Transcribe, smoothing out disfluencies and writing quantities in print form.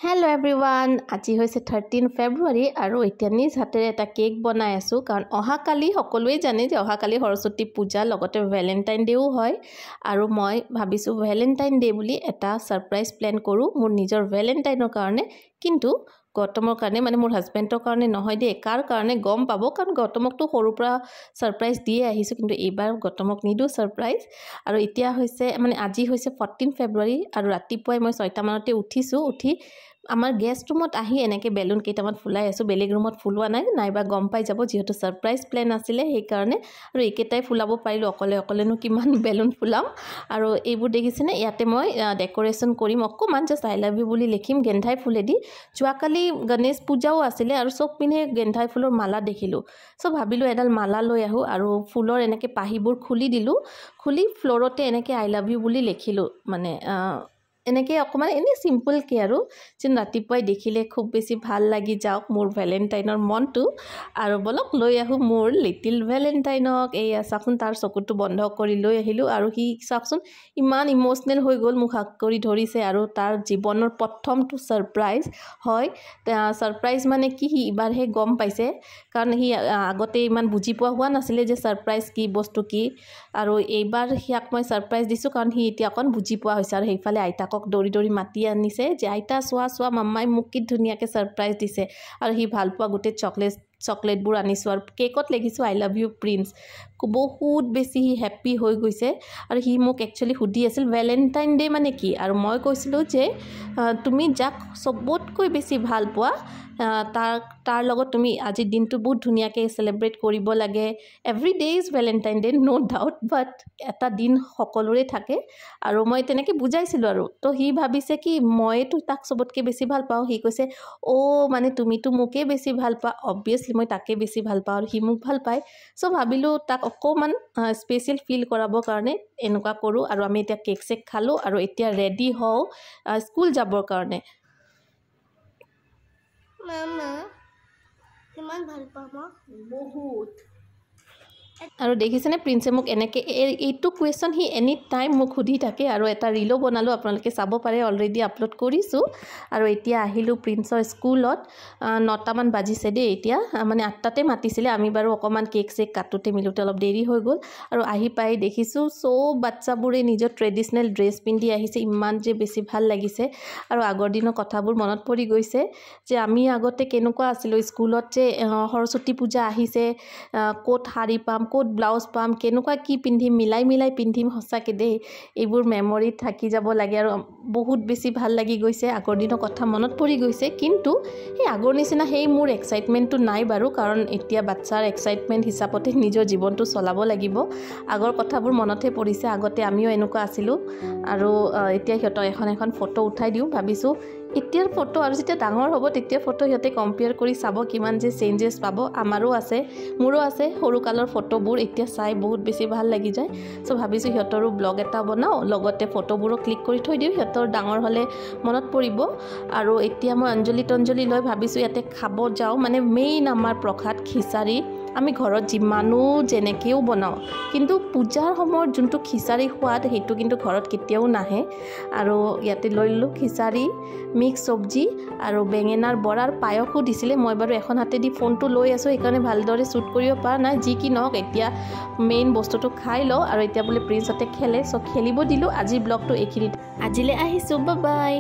Hello everyone, আজি হৈছে 13 February আৰু এতিয়া নিজ হাতেৰে এটা কেক বনাই আছো কাৰণ অহাকালি সকলোৱে জানে যে অহাকালি সৰস্বতী পূজা লগতে ভ্যালেন্টাইন ডেও হয় আৰু মই ভাবিছো ভ্যালেন্টাইন ডে বুলি এটা সাৰপ্ৰাইজ প্ল্যান কৰো মোৰ নিজৰ ভ্যালেন্টাইনৰ কাৰণে কিন্তু গৌতমৰ কাৰণে মানে মোৰ হাজবেণ্ডৰ কাৰণে নহয় দে কাৰ কাৰণে গম পাব কাৰণ গৌতমকটো সৰুৰ পৰা সাৰপ্ৰাইজ দিয়ে আহিছো কিন্তু এইবাৰ গৌতমক নিদু সাৰপ্ৰাইজ আৰু এতিয়া হৈছে মানে আজি হৈছে 14 February আৰু ৰাতিপুৱাই মই 6টা মানতে উঠিছো উঠি আমাৰ গেষ্ট ৰুমত আহি এনেকে বেলুন কেইটামান ফুলাই আছো বেলেগ ৰুমত ফুলোৱা নাইবা গম পাই যাব যেহেতু সাৰপ্ৰাইজ প্ল্যান আছিল সেই কাৰণে আৰু একেটাই ফুলাব পাৰিলো অকলেনো কিমান বেলুন ফুলাম আৰু এইবোৰ দেখিছেনে ইয়াতে মই ডেকোৰেশন কৰিম অকমান জাস্ট আই লাভ ইউ বুলি লিখিম গেন্ধাই ফুলেদি জুৱাকালি গণেশ পূজাও আছিল আৰু সব পিনে গেন্ধাই ফুলৰ মালা দেখিলো সো ভাবিলো এডাল মালা লৈ আহো আৰু ফুলৰ এনেকে পাহিবোৰ খুলি দিলো খুলি ফ্লোৰতে এনেকে আই লাভ ইউ বুলি লিখিলো মানে এনেকে অকমান এনে সিম্পল কে আৰু যে ৰাতিপুৱাই দেখিলে খুব বেছি ভাল লাগি যাওক মোৰ ভ্যালেন্টাইনৰ মনটো আৰু বলক লৈ আহো মোৰ লিটল ভ্যালেন্টাইনক এই চাকচোন তাৰ চকুটো বন্ধ কৰি লৈ আহিলো আৰু হি চাকচোন ইমান ইমোশনাল হৈ গল মুখ হাক কৰি ধৰিছে আৰু তাৰ জীৱনৰ প্ৰথমটো সাৰপ্ৰাইজ হয় সাৰপ্ৰাইজ মানে কি হি ইবাৰহে গম পাইছে কাৰণ হি আগতে ইমান বুজি পোৱা হোৱা নাছিলে যে সাৰপ্ৰাইজ কি বস্তু কি আৰু এইবাৰ হিয়াক মই সাৰপ্ৰাইজ দিছো কাৰণ হি এতিয়া অকন বুজি পোৱা হৈছে আৰু হেইফালে আইতাক দৌৰি মাতি আনিছে যে আইতা সোৱা মাম্মাই মোক কি ধুনিয়াকে সাৰপ্ৰাইজ দিছে আৰু হি ভাল পোৱা গুটে চকলেটবোৰ আনিছো আৰু কেকত লিখিছো আই লাভ ইউ প্ৰিন্স বহুত বেছি হি হ্যাপি হৈ গৈছে আৰু হি মোক একচুয়ালি হুদি আছিল ভ্যালেন্টাইন ডে মানে কি আৰু মই কৈছিলো যে তুমি যাক সবতকৈ বেছি ভাল পোৱা তাৰ লগত তুমি আজি দিনটো বহুত ধুনিয়াকে সেলিব্ৰেট কৰিব লাগে every day is Valentine day no doubt but এটা দিন সকলোৰে থাকে আৰু মই তেনেকে বুজাইছিলো আৰু তো হি ভাবিছে কি মইতো তাক সবতকৈ বেছি ভাল পাও হি কৈছে ও মানে তুমিতো মোকে বেছি ভাল পা অবভিয়াসলি মই তাকে বেছি ভাল পাও আৰু হি মোক ভাল পায় সো ভাবিলো তাক অকমান স্পেশাল ফিল কৰাবৰ কাৰণে এনেকুৱা কৰো আৰু আমি এতিয়া কেক চেক খালো আৰু এতিয়া ৰেডি হও স্কুল যাবৰ কাৰণে মামা কিমান ভাল পাবা বহুত আৰু দেখিছেনে প্ৰিন্সে মোক এনেকে এইটো কোৱেশ্চন হি এনি টাইম মোক খুদি থাকে আৰু এটা ৰিলো বনালো আপোনালোকে চাব পাৰে অলৰেডি আপলোড কৰিছো আৰু এতিয়া আহিলো প্ৰিন্সৰ স্কুলত 9টা মান বাজিছে দে এতিয়া মানে 8টাতে মাতিছিলে আমি বাৰু অকমান কেক চেক কাটোতে মিলুতে অলপ দেৰি হৈ গল আৰু আহি পাই দেখিছো সব বাচ্চাবোৰে নিজৰ ট্ৰেডিশনাল ড্ৰেছ পিন্ধি আহিছে ইমান যে বেছি ভাল লাগিছে আৰু আগৰ দিনৰ কথাবোৰ মনত পৰি গৈছে যে আমি আগতে কেনেকুৱা আছিল স্কুলত যে সৰস্বতী পূজা আহিছে কোট হাৰি পাম কোট ব্লাউজ পাম কেনেকুৱা কি পিন্ধিম মিলাই পিন্ধিম হসাকে দে এইবোৰ মেমৰি থাকি যাব লাগে আৰু বহুত বেছি ভাল লাগি গৈছে আগৰ দিনৰ কথা মনত পৰি গৈছে কিন্তু এই আগৰ নিচিনা হেই মোৰ এক্সাইটমেন্টটো নাই বাৰু কাৰণ এতিয়া বাচ্চাৰ এক্সাইটমেন্ট হিচাপতে নিজৰ জীৱনটো চলাব লাগিব আগৰ কথাবোৰ মনতে পৰিছে আগতে আমিও এনেকুৱা আছিলো আৰু এতিয়া হিয়তৰ এখন ফটো উঠাই দিও ভাবিছো এতিয়াৰ ফটো আৰু যেতিয়া ডাঙৰ হ'ব তেতিয়া ফটো হিয়তে কম্পেয়াৰ কৰি চাব কিমান যে চেঞ্জেস পাব আমাৰো আছে মোৰো আছে সৰু কালৰ ফটোবোৰ এতিয়া চাই বহুত বেছি ভাল লাগি যায় সো ভাবিছো হিয়তৰো ব্লগ এটা বনাও লগতে ফটোবোৰো ক্লিক কৰি থৈ দিও হিয়তৰ ডাঙৰ হলে মনত পৰিব আৰু এতিয়া মই অঞ্জলি লৈ ভাবিছো ইয়াতে খাব যাও মানে মেইন আমাৰ প্ৰসাদ খিচাৰি আমি ঘৰত জিমানো জেনেকেও বনাও কিন্তু পূজাৰ সময়ত যোনটো খিচাৰি সোৱাদ হেতু কিন্তু ঘৰত কেতিয়াও নাহে আৰু ইয়াতে লৈলো খিচাৰি মিক্স সবজি আৰু বেঙেনাৰ বৰাৰ পায়সও দিছিলে মই বাৰু এখন হাতে দি ফোনটো লৈ আছো এইকাৰণে ভালদৰে শুট কৰিব পৰা নাই যি কি নহক এতিয়া মেইন বস্তুটো খাই লও আৰু এতিয়া বলে প্ৰিন্সতে খেলে সো খেলিব দিলো আজি ব্লগটো এইখিনিত আজিলে আহিছো বাই বাই